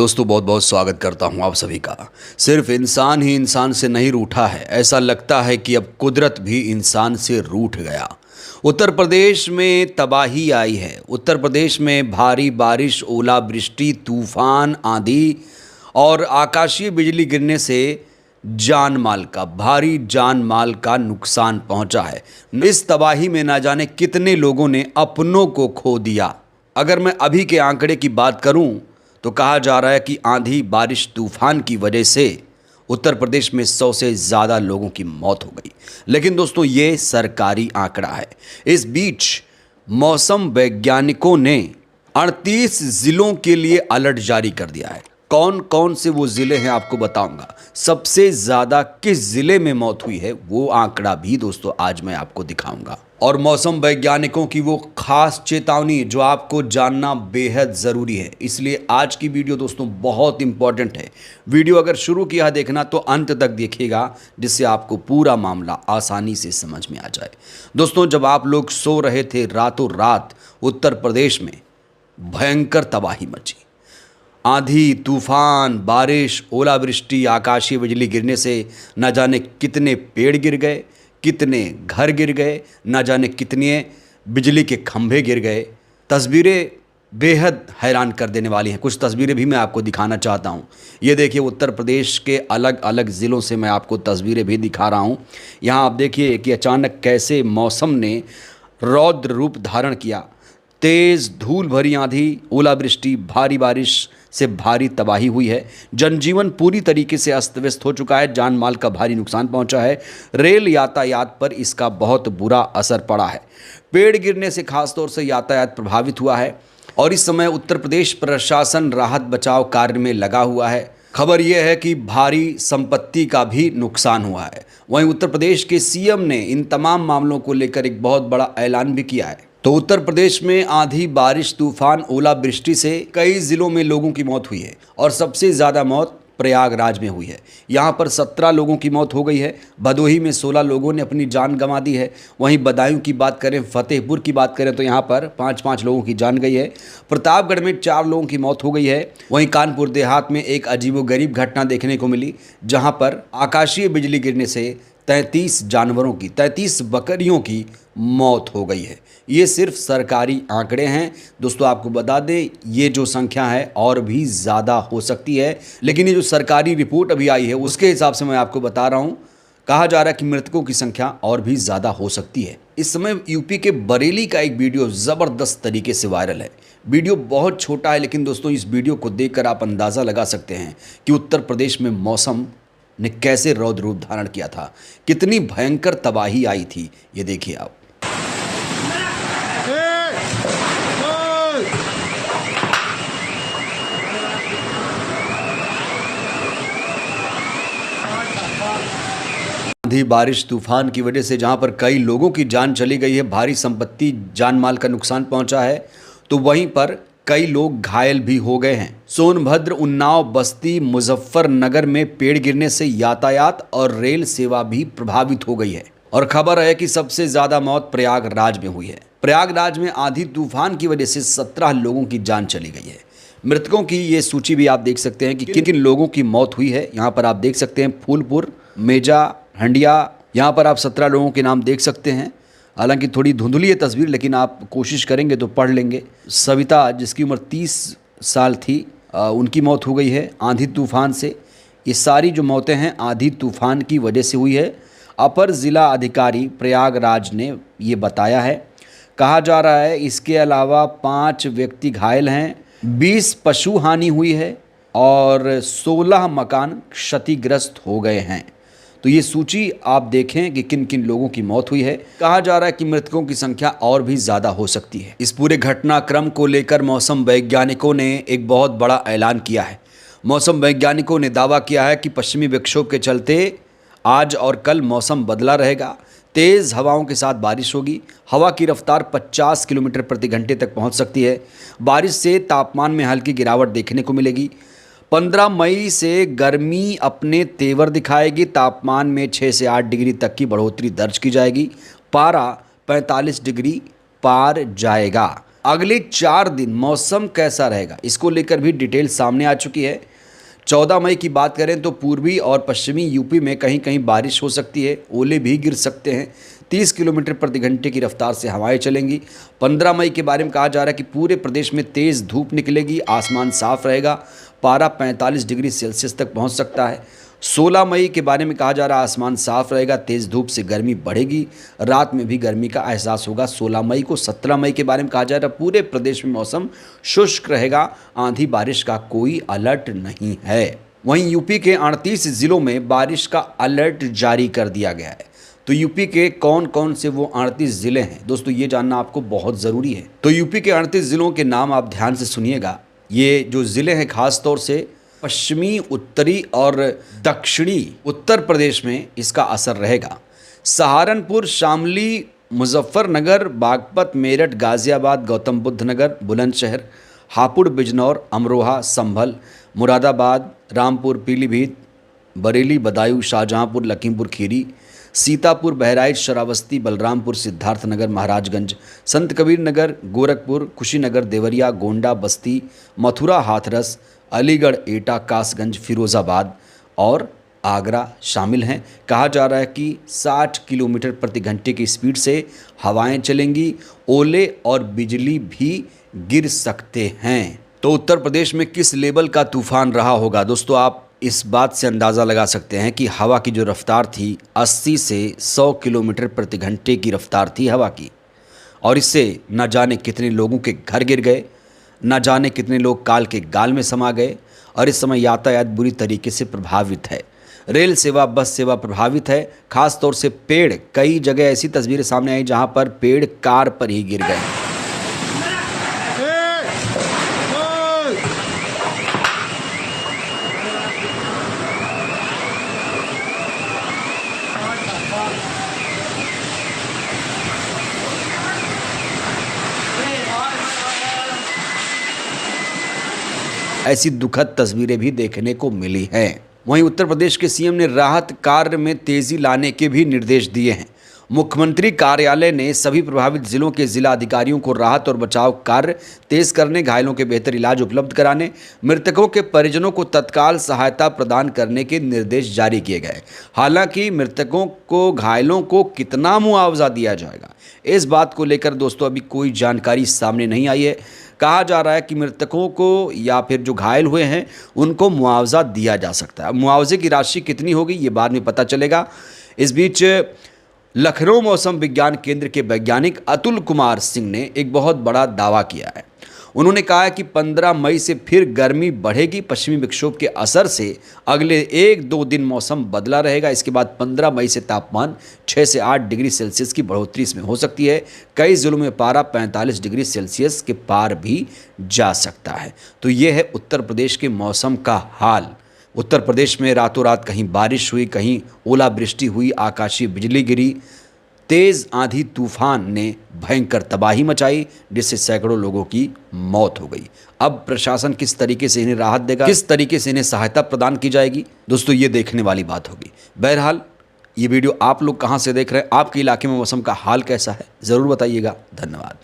दोस्तों बहुत बहुत स्वागत करता हूं आप सभी का। सिर्फ इंसान ही इंसान से नहीं रूठा है, ऐसा लगता है कि अब कुदरत भी इंसान से रूठ गया। उत्तर प्रदेश में तबाही आई है। उत्तर प्रदेश में भारी बारिश, ओलावृष्टि, तूफान, आंधी और आकाशीय बिजली गिरने से भारी जान माल का नुकसान पहुंचा है। इस तबाही में ना जाने कितने लोगों ने अपनों को खो दिया। अगर मैं अभी के आंकड़े की बात करूं तो कहा जा रहा है कि आंधी, बारिश, तूफान की वजह से उत्तर प्रदेश में 100 से ज़्यादा लोगों की मौत हो गई। लेकिन दोस्तों ये सरकारी आंकड़ा है। इस बीच मौसम वैज्ञानिकों ने 38 ज़िलों के लिए अलर्ट जारी कर दिया है। कौन कौन से वो ज़िले हैं आपको बताऊंगा। सबसे ज़्यादा किस ज़िले में मौत हुई है वो आंकड़ा भी दोस्तों आज मैं आपको दिखाऊंगा। और मौसम वैज्ञानिकों की वो खास चेतावनी जो आपको जानना बेहद ज़रूरी है। इसलिए आज की वीडियो दोस्तों बहुत इंपॉर्टेंट है। वीडियो अगर शुरू किया है देखना तो अंत तक देखिएगा, जिससे आपको पूरा मामला आसानी से समझ में आ जाए। दोस्तों जब आप लोग सो रहे थे, रातों रात उत्तर प्रदेश में भयंकर तबाही मची। आंधी, तूफान, बारिश, ओलावृष्टि, आकाशीय बिजली गिरने से न जाने कितने पेड़ गिर गए, कितने घर गिर गए, न जाने कितने बिजली के खंभे गिर गए। तस्वीरें बेहद हैरान कर देने वाली हैं। कुछ तस्वीरें भी मैं आपको दिखाना चाहता हूं। ये देखिए उत्तर प्रदेश के अलग अलग ज़िलों से मैं आपको तस्वीरें भी दिखा रहा हूं। यहाँ आप देखिए कि अचानक कैसे मौसम ने रौद्र रूप धारण किया। तेज़ धूल भरी आंधी, ओलावृष्टि, भारी बारिश से भारी तबाही हुई है। जनजीवन पूरी तरीके से अस्त व्यस्त हो चुका है। जान माल का भारी नुकसान पहुंचा है। रेल यातायात पर इसका बहुत बुरा असर पड़ा है। पेड़ गिरने से खासतौर से यातायात प्रभावित हुआ है और इस समय उत्तर प्रदेश प्रशासन राहत बचाव कार्य में लगा हुआ है। खबर यह है कि भारी संपत्ति का भी नुकसान हुआ है। वहीं उत्तर प्रदेश के सीएम ने इन तमाम मामलों को लेकर एक बहुत बड़ा ऐलान भी किया है। तो उत्तर प्रदेश में आंधी, बारिश, तूफान, ओलावृष्टि से कई ज़िलों में लोगों की मौत हुई है और सबसे ज़्यादा मौत प्रयागराज में हुई है। यहाँ पर 17 लोगों की मौत हो गई है। भदोही में 16 लोगों ने अपनी जान गंवा दी है। वहीं बदायूं की बात करें, फतेहपुर की बात करें तो यहाँ पर 5-5 लोगों की जान गई है। प्रतापगढ़ में 4 लोगों की मौत हो गई है। वहीं कानपुर देहात में एक अजीबोगरीब घटना देखने को मिली, जहाँ पर आकाशीय बिजली गिरने से 33 बकरियों की मौत हो गई है। ये सिर्फ सरकारी आंकड़े हैं दोस्तों। आपको बता दें ये जो संख्या है और भी ज़्यादा हो सकती है, लेकिन ये जो सरकारी रिपोर्ट अभी आई है उसके हिसाब से मैं आपको बता रहा हूँ। कहा जा रहा है कि मृतकों की संख्या और भी ज़्यादा हो सकती है। इस समय यूपी के बरेली का एक वीडियो ज़बरदस्त तरीके से वायरल है। वीडियो बहुत छोटा है, लेकिन दोस्तों इस वीडियो को देखकर आप अंदाज़ा लगा सकते हैं कि उत्तर प्रदेश में मौसम ने कैसे रौद्र रूप धारण किया था, कितनी भयंकर तबाही आई थी। ये देखिए आप। आंधी, बारिश, तूफान की वजह से जहां पर कई लोगों की जान चली गई है, भारी संपत्ति, जान माल का नुकसान पहुंचा है, तो वहीं पर कई लोग घायल भी हो गए हैं। सोनभद्र, उन्नाव, बस्ती, मुजफ्फरनगर में पेड़ गिरने से यातायात और रेल सेवा भी प्रभावित हो गई है। और खबर है कि सबसे ज्यादा मौत प्रयागराज में हुई है। प्रयागराज में आंधी तूफान की वजह से 17 लोगों की जान चली गई है। मृतकों की ये सूची भी आप देख सकते हैं कि किन किन लोगों की मौत हुई है। यहाँ पर आप देख सकते हैं फूलपुर, मेजा, हंडिया, यहाँ पर आप 17 लोगों के नाम देख सकते हैं। हालांकि थोड़ी धुंधली है तस्वीर, लेकिन आप कोशिश करेंगे तो पढ़ लेंगे। सविता जिसकी उम्र 30 साल थी, उनकी मौत हो गई है आंधी तूफान से। ये सारी जो मौतें हैं आंधी तूफान की वजह से हुई है। अपर ज़िला अधिकारी प्रयागराज ने ये बताया है। कहा जा रहा है इसके अलावा 5 व्यक्ति घायल हैं, 20 पशु हानि हुई है और 16 मकान क्षतिग्रस्त हो गए हैं। तो ये सूची आप देखें कि किन किन लोगों की मौत हुई है। कहा जा रहा है कि मृतकों की संख्या और भी ज़्यादा हो सकती है। इस पूरे घटनाक्रम को लेकर मौसम वैज्ञानिकों ने एक बहुत बड़ा ऐलान किया है। मौसम वैज्ञानिकों ने दावा किया है कि पश्चिमी विक्षोभ के चलते आज और कल मौसम बदला रहेगा। तेज़ हवाओं के साथ बारिश होगी। हवा की रफ्तार 50 किलोमीटर प्रति घंटे तक पहुंच सकती है। बारिश से तापमान में हल्की गिरावट देखने को मिलेगी। 15 मई से गर्मी अपने तेवर दिखाएगी। तापमान में 6 से 8 डिग्री तक की बढ़ोतरी दर्ज की जाएगी। पारा 45 डिग्री पार जाएगा। अगले 4 दिन मौसम कैसा रहेगा, इसको लेकर भी डिटेल सामने आ चुकी है। 14 मई की बात करें तो पूर्वी और पश्चिमी यूपी में कहीं कहीं बारिश हो सकती है, ओले भी गिर सकते हैं। 30 किलोमीटर प्रति घंटे की रफ्तार से हवाएं चलेंगी। 15 मई के बारे में कहा जा रहा है कि पूरे प्रदेश में तेज़ धूप निकलेगी, आसमान साफ रहेगा, पारा 45 डिग्री सेल्सियस तक पहुंच सकता है। 16 मई के बारे में कहा जा रहा है आसमान साफ रहेगा, तेज़ धूप से गर्मी बढ़ेगी, रात में भी गर्मी का एहसास होगा 16 मई को। 17 मई के बारे में कहा जा रहा है पूरे प्रदेश में मौसम शुष्क रहेगा, आंधी बारिश का कोई अलर्ट नहीं है। वहीं यूपी के 38 जिलों में बारिश का अलर्ट जारी कर दिया गया है। तो यूपी के कौन कौन से वो 38 ज़िले हैं दोस्तों, ये जानना आपको बहुत ज़रूरी है। तो यूपी के 38 ज़िलों के नाम आप ध्यान से सुनिएगा। ये जो ज़िले हैं खास तौर से पश्चिमी, उत्तरी और दक्षिणी उत्तर प्रदेश में इसका असर रहेगा। सहारनपुर, शामली, मुजफ्फरनगर, बागपत, मेरठ, गाज़ियाबाद, गौतम बुद्ध नगर, बुलंदशहर, हापुड़, बिजनौर, अमरोहा, संभल, मुरादाबाद, रामपुर, पीलीभीत, बरेली, बदायूं, शाहजहांपुर, लखीमपुर खीरी, सीतापुर, बहराइच, श्रावस्ती, बलरामपुर, सिद्धार्थनगर, महाराजगंज, संत कबीर नगर, गोरखपुर, कुशीनगर, देवरिया, गोंडा, बस्ती, मथुरा, हाथरस, अलीगढ़, एटा, कासगंज, फिरोज़ाबाद और आगरा शामिल हैं। कहा जा रहा है कि 60 किलोमीटर प्रति घंटे की स्पीड से हवाएं चलेंगी, ओले और बिजली भी गिर सकते हैं। तो उत्तर प्रदेश में किस लेवल का तूफान रहा होगा दोस्तों, आप इस बात से अंदाज़ा लगा सकते हैं कि हवा की जो रफ्तार थी 80 से 100 किलोमीटर प्रति घंटे की रफ्तार थी हवा की, और इससे न जाने कितने लोगों के घर गिर गए, न जाने कितने लोग काल के गाल में समा गए, और इस समय यातायात बुरी तरीके से प्रभावित है। रेल सेवा, बस सेवा प्रभावित है। खास तौर से पेड़, कई जगह ऐसी तस्वीरें सामने आई जहां पर पेड़ कार पर ही गिर गए। ऐसी दुखद तस्वीरें भी देखने को मिली हैं। वहीं उत्तर प्रदेश के सीएम ने राहत कार्य में तेजी लाने के भी निर्देश दिए हैं। मुख्यमंत्री कार्यालय ने सभी प्रभावित जिलों के जिला अधिकारियों को राहत और बचाव कार्य तेज करने, घायलों के बेहतर इलाज उपलब्ध कराने, मृतकों के परिजनों को तत्काल सहायता प्रदान करने के निर्देश जारी किए गए। हालांकि मृतकों को, घायलों को कितना मुआवजा दिया जाएगा, इस बात को लेकर दोस्तों अभी कोई जानकारी सामने नहीं आई है। कहा जा रहा है कि मृतकों को या फिर जो घायल हुए हैं उनको मुआवजा दिया जा सकता है। मुआवजे की राशि कितनी होगी ये बाद में पता चलेगा। इस बीच लखनऊ मौसम विज्ञान केंद्र के वैज्ञानिक अतुल कुमार सिंह ने एक बहुत बड़ा दावा किया है। उन्होंने कहा है कि 15 मई से फिर गर्मी बढ़ेगी। पश्चिमी विक्षोभ के असर से अगले 1-2 दिन मौसम बदला रहेगा। इसके बाद 15 मई से तापमान 6 से 8 डिग्री सेल्सियस की बढ़ोतरी इसमें हो सकती है। कई जिलों में पारा 45 डिग्री सेल्सियस के पार भी जा सकता है। तो ये है उत्तर प्रदेश के मौसम का हाल। उत्तर प्रदेश में रातों रात कहीं बारिश हुई, कहीं ओलावृष्टि हुई, आकाशीय बिजली गिरी, तेज आंधी तूफान ने भयंकर तबाही मचाई, जिससे सैकड़ों लोगों की मौत हो गई। अब प्रशासन किस तरीके से इन्हें राहत देगा, किस तरीके से इन्हें सहायता प्रदान की जाएगी दोस्तों, ये देखने वाली बात होगी। बहरहाल ये वीडियो आप लोग कहां से देख रहे हैं, आपके इलाके में मौसम का हाल कैसा है, ज़रूर बताइएगा। धन्यवाद।